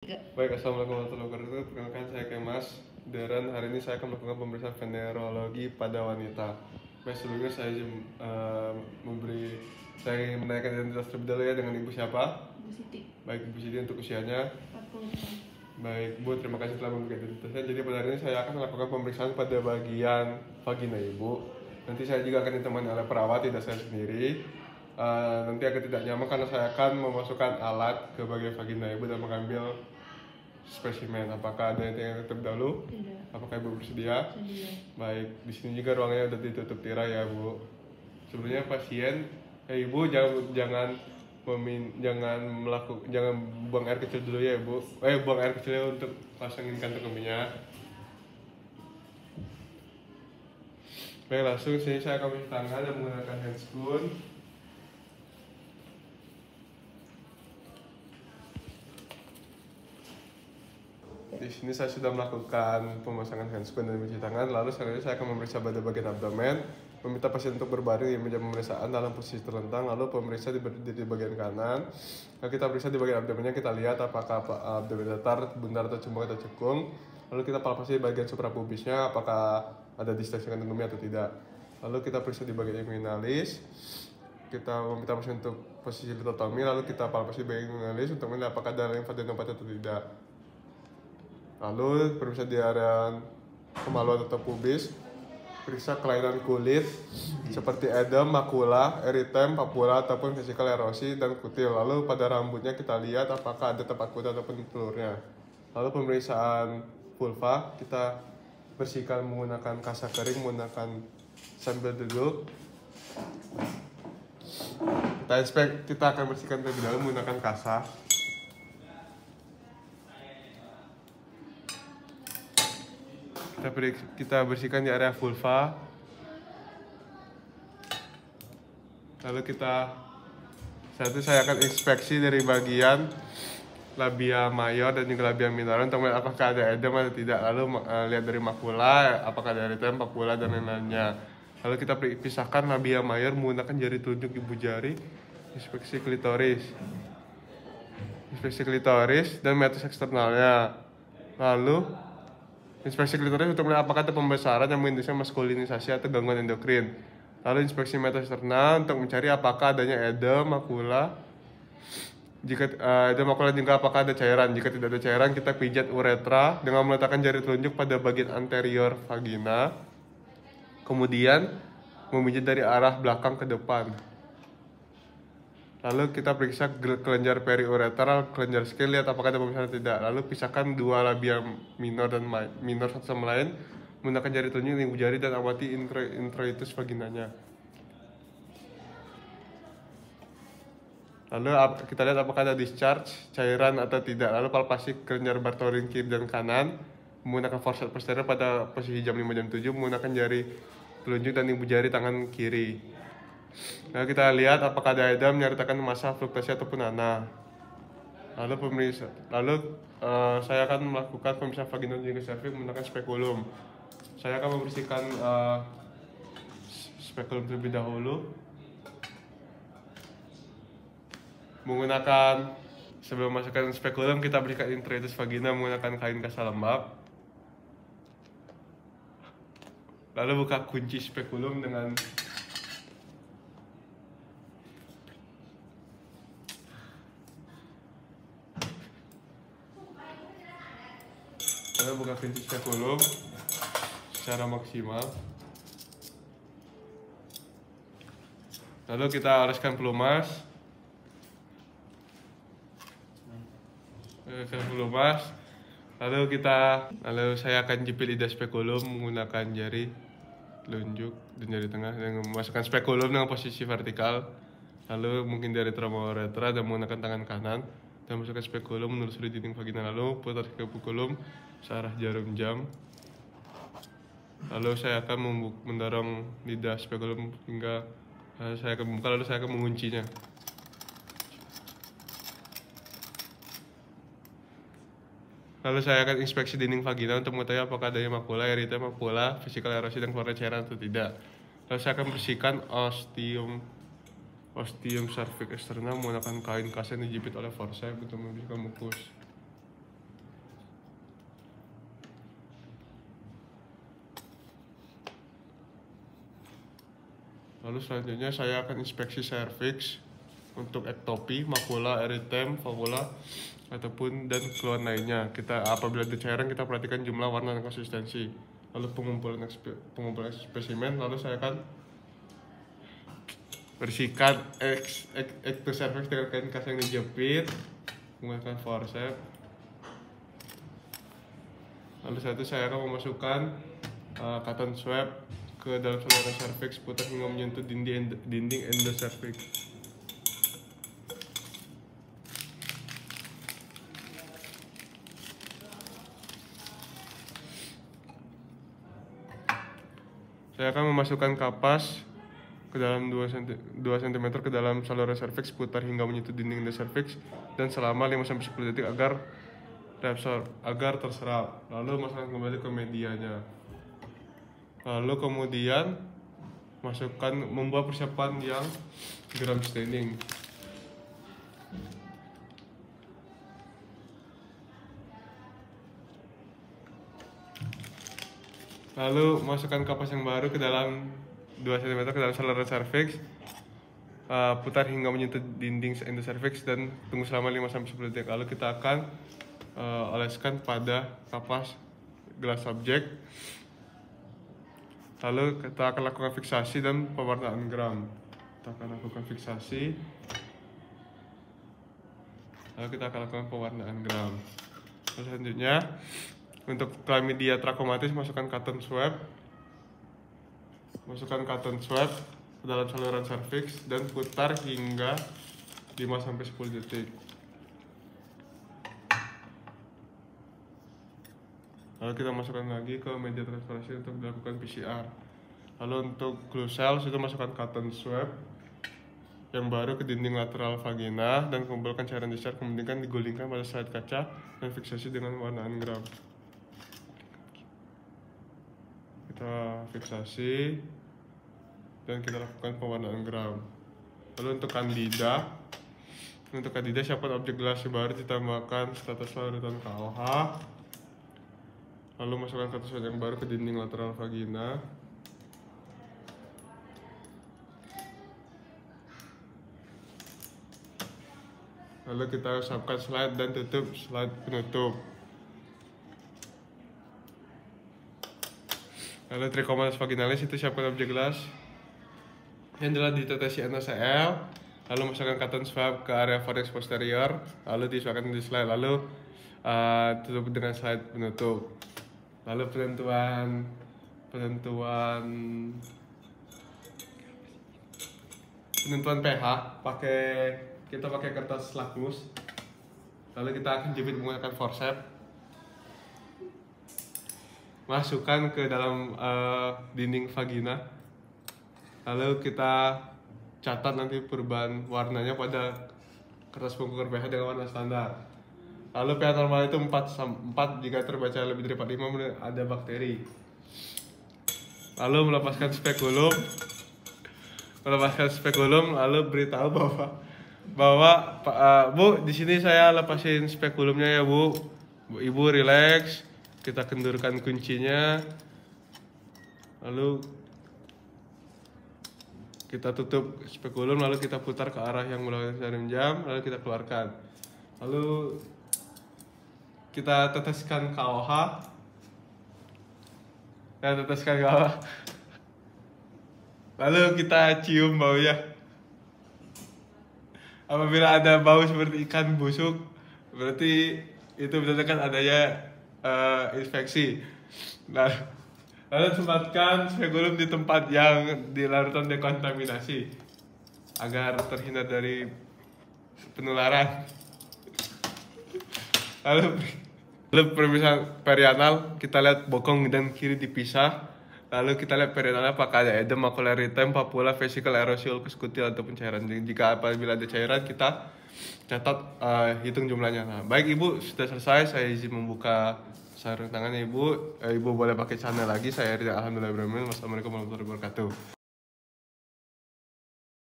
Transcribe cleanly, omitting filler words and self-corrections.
Baik, assalamualaikum warahmatullahi wabarakatuh. Perkenalkan saya Kemas dan hari ini saya akan melakukan pemeriksaan venerologi pada wanita. Baik, sebelumnya saya menanyakan identitas terlebih dahulu ya, dengan ibu siapa? Ibu Siti. Baik, ibu Siti untuk usianya. 40 tahun. Baik, Bu, terima kasih telah memberikan identitasnya. Jadi pada hari ini saya akan melakukan pemeriksaan pada bagian vagina ibu. Nanti saya juga akan ditemani oleh perawat, tidak saya sendiri. Nanti agak tidak nyaman karena saya akan memasukkan alat ke bagian vagina ibu dan mengambil spesimen. Apakah ada yang terlebih dahulu? Tidak. Apakah ibu bersedia? Sedia. Baik, di sini juga ruangannya sudah ditutup tirai ya, Bu. Sebenarnya pasien, ibu jangan buang air kecil dulu ya, Ibu. Buang air kecilnya untuk pasangin kantong kemihnya. Baik, langsung sini saya akan mencuci tangan dan menggunakan handscoon. Di sini saya sudah melakukan pemasangan handscoon dan mencuci tangan. Lalu selanjutnya saya akan memeriksa pada bagian abdomen, meminta pasien untuk berbaring di meja pemeriksaan dalam posisi terlentang. Lalu pemeriksa berdiri di bagian kanan. Lalu kita periksa di bagian abdomennya, kita lihat apakah abdomen datar, bundar atau cembung atau cekung. Lalu kita palpasi di bagian suprapubisnya, apakah ada distensi kantong kemih atau tidak. Lalu kita periksa di bagian inguinalis. Kita meminta pasien untuk posisi litotomi. Lalu kita palpasi di bagian inguinalis untuk melihat apakah ada limfadenopati atau tidak. Lalu periksa di area kemaluan atau pubis, periksa kelainan kulit seperti edem, makula, eritem, papula ataupun vesikal erosi dan kutil. Lalu pada rambutnya kita lihat apakah ada tempat kutil ataupun telurnya. Lalu pemeriksaan vulva kita bersihkan menggunakan kasa kering, menggunakan sambil duduk. Kita akan bersihkan terlebih dahulu menggunakan kasa. Kita bersihkan di area vulva. Lalu saya akan inspeksi dari bagian labia mayor dan juga labia minor untuk melihat apakah ada edem atau tidak. Lalu lihat dari makula, apakah ada eritem, papula dan lain-lainnya. Lalu kita pisahkan labia mayor menggunakan jari telunjuk ibu jari, inspeksi klitoris dan meatus eksternalnya. Lalu inspeksi klitoris untuk melihat apakah ada pembesaran yang mengindikasi maskulinisasi atau gangguan endokrin. Lalu inspeksi meatus eksternal untuk mencari apakah adanya edem, makula. Jika ada makula juga apakah ada cairan. Jika tidak ada cairan, kita pijat uretra dengan meletakkan jari telunjuk pada bagian anterior vagina. Kemudian memijat dari arah belakang ke depan. Lalu kita periksa kelenjar periuretral, kelenjar scale, lihat apakah ada pembesaran atau tidak. Lalu pisahkan dua labia minor dan minor satu sama lain menggunakan jari telunjuk dan ibu jari dan amati introitus vaginanya. Lalu kita lihat apakah ada discharge, cairan atau tidak. Lalu palpasi kelenjar Bartholin kiri dan kanan menggunakan forceps posterior pada posisi jam 5 jam 7 menggunakan jari telunjuk dan ibu jari tangan kiri. Lalu kita lihat apakah ada edam menyertakan massa fluktasi ataupun nanah. Lalu saya akan melakukan pemeriksaan vagina dan juga serviks menggunakan spekulum. Saya akan membersihkan spekulum terlebih dahulu menggunakan, sebelum masukkan spekulum kita berikan introitus vagina menggunakan kain kasa lembab. Lalu buka kunci spekulum dengan kunci spekulum secara maksimal. Lalu kita oleskan pelumas. Lalu saya akan jepit lidah spekulum menggunakan jari telunjuk dan jari tengah dengan memasukkan spekulum dengan posisi vertikal. Lalu mungkin dari tromouretra dan menggunakan tangan kanan dan masukkan spekulum menelusuri dinding vagina. Lalu putar spekulum searah jarum jam. Lalu saya akan mendorong lidah spekulum hingga saya akan membuka, lalu saya akan menguncinya. Lalu saya akan inspeksi dinding vagina untuk mengetahui apakah adanya makula, eritem, papula, vesikal erosi dan keluarnya cairan atau tidak. Lalu saya akan bersihkan ostium cervix eksternal menggunakan kain kasa yang dijepit oleh forceps untuk membersihkan mukus. Lalu selanjutnya saya akan inspeksi cervix untuk ektopi, makula, eritem, valvula, ataupun dan keluhan lainnya. Kita apabila ada cairan kita perhatikan jumlah, warna, dan konsistensi. Lalu pengumpulan spesimen. Lalu saya akan bersihkan ektocervix dengan kain kas yang dijepit menggunakan forceps. Lalu setelah itu saya akan memasukkan cotton swab ke dalam saluran cervix putar hingga menyentuh dinding endocervix. Saya akan memasukkan kapas ke dalam 2 cm ke dalam saluran cervix putar hingga menyentuh dinding endocervix dan selama 5-10 detik agar terserap. Lalu masukkan kembali ke medianya. Lalu kemudian membuat persiapan yang gram staining. Lalu masukkan kapas yang baru ke dalam 2 cm ke dalam saluran cervix, putar hingga menyentuh dinding endocervix dan tunggu selama 5-10 detik. Lalu kita akan oleskan pada kapas gelas subjek. Lalu kita akan lakukan fiksasi dan pewarnaan gram. Kita akan lakukan fiksasi. Lalu kita akan lakukan pewarnaan gram. Lalu selanjutnya untuk chlamydia trachomatis masukkan cotton swab. Masukkan cotton swab ke dalam saluran cervix dan putar hingga 5-10 detik. Lalu kita masukkan lagi ke media transferasi untuk dilakukan PCR. Lalu untuk glucel sudah masukkan cotton swab yang baru ke dinding lateral vagina dan kumpulkan cairan discharge, kemudian digulingkan pada slide kaca dan fiksasi dengan warnaan gram. Kita fiksasi dan kita lakukan pewarnaan gram. Lalu untuk candida siapkan objek gelasi baru, ditambahkan status larutan KOH. Lalu masukkan status yang baru ke dinding lateral vagina. Lalu kita usapkan slide dan tutup slide penutup. Lalu trichomonas vaginalis itu siapkan objek gelas yang telah ditetesi NaCl. Lalu masukkan cotton swab ke area fornix posterior. Lalu disesuaikan di slide. Lalu tutup dengan slide penutup. Lalu penentuan pH kita pakai kertas lakmus. Lalu kita akan jepit menggunakan forceps. Masukkan ke dalam dinding vagina. Lalu kita catat nanti perubahan warnanya pada kertas pengukur pH dengan warna standar. Lalu pH normal itu 4 jika terbaca lebih dari 45 ada bakteri. Lalu melepaskan spekulum, lalu beritahu bahwa Bu, di sini saya lepasin spekulumnya ya Bu. Ibu relax, kita kendurkan kuncinya. Lalu kita tutup spekulum, lalu kita putar ke arah yang melakukan jarum jam, lalu kita keluarkan. Lalu kita teteskan KOH. Lalu kita cium baunya. Apabila ada bau seperti ikan busuk, berarti itu menandakan adanya infeksi. Lalu tempatkan spekulum di tempat yang di larutan dekontaminasi agar terhindar dari penularan. Lalu pemisahan perianal, kita lihat bokong dan kiri dipisah. Lalu kita lihat perianalnya apakah ada edem, makula, eritem, papula, vesikel, aerosiol, kutil ataupun cairan. Jika apabila ada cairan kita catat, hitung jumlahnya. Nah, baik Ibu, sudah selesai. Saya izin membuka sarung tangannya Ibu. Ibu boleh pakai celana lagi. Saya Rizal, alhamdulillah. Wassalamualaikum warahmatullahi wabarakatuh.